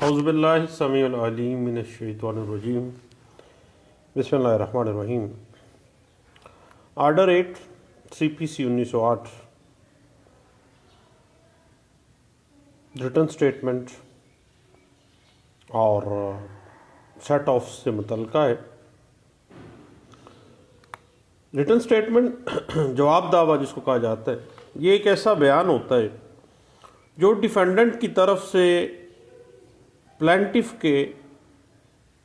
औज़ुबिल्लाहि समीउल अलीम मिनश्शैतानिर्रजीम बिस्मिल्लाहिर्रहमानिर्रहीम। Order 8 CPC 1908 return statement और set of से मुतल्लिक़ है। रिटर्न स्टेटमेंट जवाब दावा जिसको कहा जाता है, ये एक ऐसा बयान होता है जो डिफेंडेंट की तरफ से प्लेंटिफ के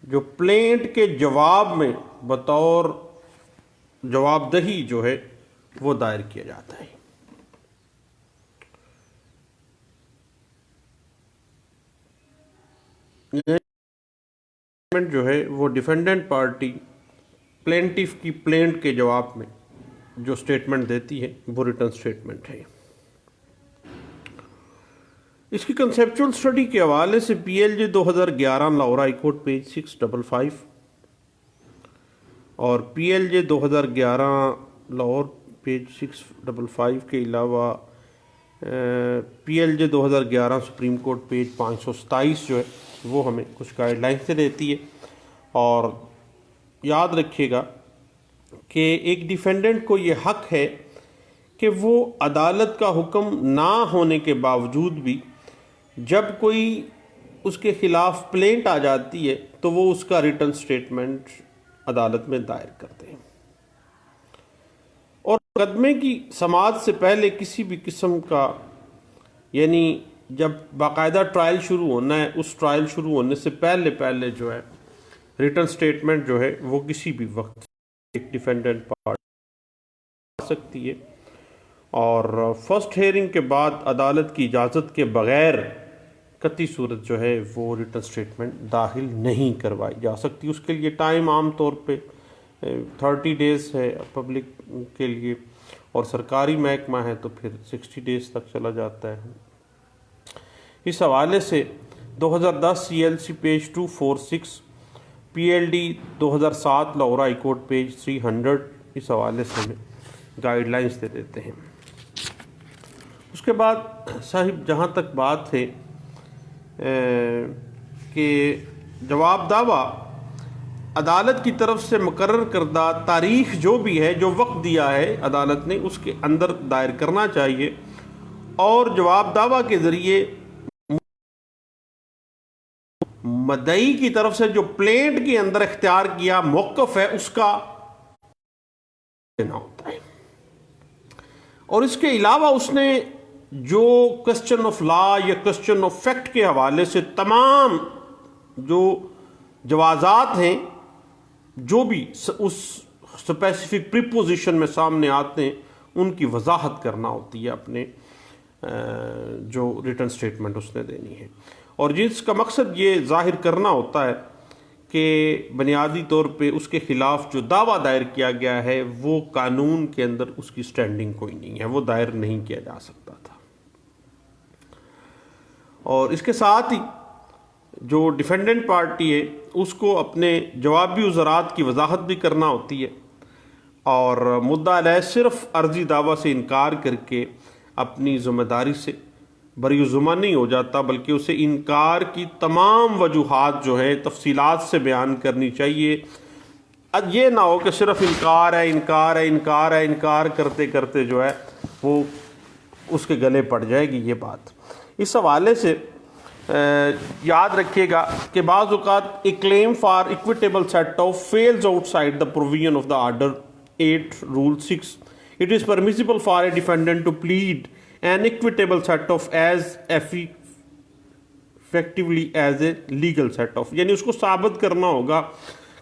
जो प्लेंट के जवाब में बतौर जवाबदही जो है वो दायर किया जाता है। स्टेटमेंट जो है वो डिफेंडेंट पार्टी प्लेंटिफ की प्लेंट के जवाब में जो स्टेटमेंट देती है वो रिटर्न स्टेटमेंट है। इसकी कंसेप्चुअल स्टडी के हवाले से PLJ 2011 Lahore high court page 655 और PLJ 2011 लाहौर पेज 655 के अलावा PLJ 2011 सुप्रीम कोर्ट पेज 527 जो है वो हमें कुछ गाइडलाइंस से देती है। और याद रखिएगा कि एक डिफेंडेंट को ये हक है कि वो अदालत का हुक्म ना होने के बावजूद भी जब कोई उसके खिलाफ प्लेंट आ जाती है तो वो उसका रिटर्न स्टेटमेंट अदालत में दायर करते हैं। और मुकदमे की समाअत से पहले किसी भी किस्म का, यानी जब बाकायदा ट्रायल शुरू होना है, उस ट्रायल शुरू होने से पहले पहले जो है रिटर्न स्टेटमेंट जो है वो किसी भी वक्त एक डिफेंडेंट पार्टी आ सकती है। और फर्स्ट हेयरिंग के बाद अदालत की इजाज़त के बग़ैर कतई सूरत जो है वो रिटर्न स्टेटमेंट दाखिल नहीं करवाई जा सकती। उसके लिए टाइम आम तौर पे 30 डेज़ है पब्लिक के लिए, और सरकारी महकमा है तो फिर 60 डेज़ तक चला जाता है। इस हवाले से 2010 CLC page 246, PLD 2007 Lahore high court page 300 इस हवाले से हमें गाइडलाइंस दे देते हैं। उसके बाद साहिब जहाँ तक बात है कि जवाब दावा अदालत की तरफ से मुकर्रर करदा तारीख जो भी है, जो वक्त दिया है अदालत ने, उसके अंदर दायर करना चाहिए। और जवाब दावा के ज़रिए मदई की तरफ से जो प्लेंट के अंदर इख्तियार किया मौक़िफ़ है उसका देना होता है। और इसके अलावा उसने जो क्वेश्चन ऑफ लॉ या क्वेश्चन ऑफ फैक्ट के हवाले से तमाम जो जवाज़ात हैं, जो भी उस स्पेसिफिक प्रीपोजिशन में सामने आते हैं, उनकी वजाहत करना होती है अपने जो रिटर्न स्टेटमेंट उसने देनी है। और जिसका मकसद ये जाहिर करना होता है कि बुनियादी तौर पे उसके ख़िलाफ़ जो दावा दायर किया गया है वो कानून के अंदर उसकी स्टैंडिंग कोई नहीं है, वो दायर नहीं किया जा सकता था। और इसके साथ ही जो डिफेंडेंट पार्टी है उसको अपने जवाबी उज़रात की वजाहत भी करना होती है। और मुद्दा अलैह सिर्फ अर्जी दावा से इनकार करके अपनी ज़िम्मेदारी से बरीजुमा नहीं हो जाता, बल्कि उसे इनकार की तमाम वजूहात जो है तफसीलात से बयान करनी चाहिए। अब ये ना हो कि सिर्फ इनकार है इनकार है इनकार है, इनकार करते करते जो है वो उसके गले पड़ जाएगी ये बात। इस हवाले से याद रखिएगा कि बाज़ औक़ात a claim for equitable set off fails outside the provision of the order 8 rule 6। It is permissible for a defendant to plead an equitable set off as effectively as a legal set off, यानी उसको साबित करना होगा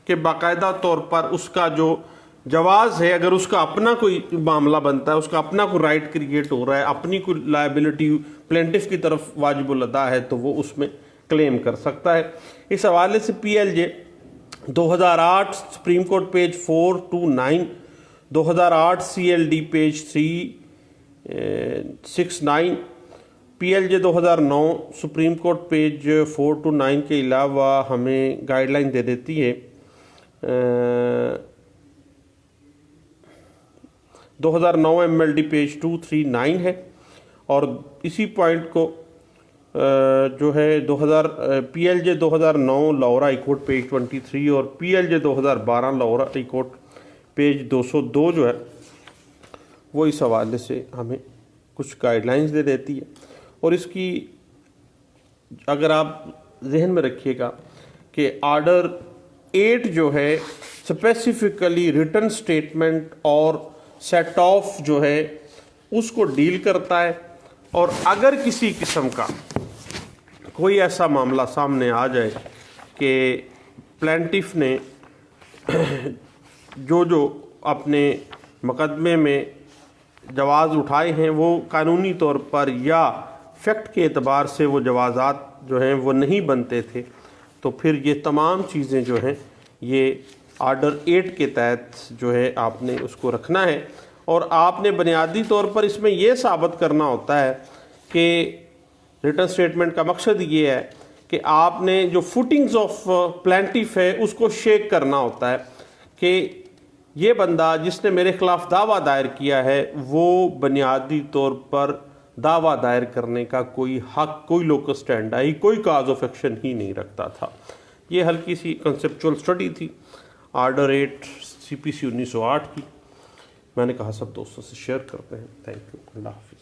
कि बाकायदा तौर पर उसका जो जवाज़ है, अगर उसका अपना कोई मामला बनता है, उसका अपना कोई राइट क्रिएट हो रहा है, अपनी कोई लायबिलिटी प्लेंटिफ की तरफ वाजिबुल अदा है, तो वो उसमें क्लेम कर सकता है। इस हवाले से PLJ 2008 supreme court page 429, 2008 CLD page 369, PLJ 2009 supreme court page 429 के अलावा हमें गाइडलाइन दे देती है 2009 MLD पेज 239 है। और इसी पॉइंट को जो है 2000 PLJ 2009 Lahore high court page 23 और PLJ 2012 Lahore high court page 202 जो है वो इस हवाले से हमें कुछ गाइडलाइंस दे देती है। और इसकी अगर आप जहन में रखिएगा कि ऑर्डर 8 जो है स्पेसिफिकली रिटर्न स्टेटमेंट और सेट ऑफ जो है उसको डील करता है। और अगर किसी किस्म का कोई ऐसा मामला सामने आ जाए कि प्लेंटिफ ने जो अपने मुकदमे में जवाज़ उठाए हैं वो कानूनी तौर पर या फैक्ट के एतबार से वो जवाज़ात जो हैं वो नहीं बनते थे, तो फिर ये तमाम चीज़ें जो हैं ये ऑर्डर 8 के तहत जो है आपने उसको रखना है। और आपने बुनियादी तौर पर इसमें यह साबित करना होता है कि रिटर्न स्टेटमेंट का मकसद ये है कि आपने जो फुटिंग्स ऑफ प्लेंटिफ है उसको शेक करना होता है कि ये बंदा जिसने मेरे खिलाफ दावा दायर किया है वो बुनियादी तौर पर दावा दायर करने का कोई हक, कोई लोकस स्टैंडाई, कोई काज ऑफ एक्शन ही नहीं रखता था। ये हल्की सी कंसेप्चुअल स्टडी थी ऑर्डर 8 CPC 1908 की। मैंने कहा सब दोस्तों से शेयर करते हैं। Thank you. अल्लाह हाफिज़।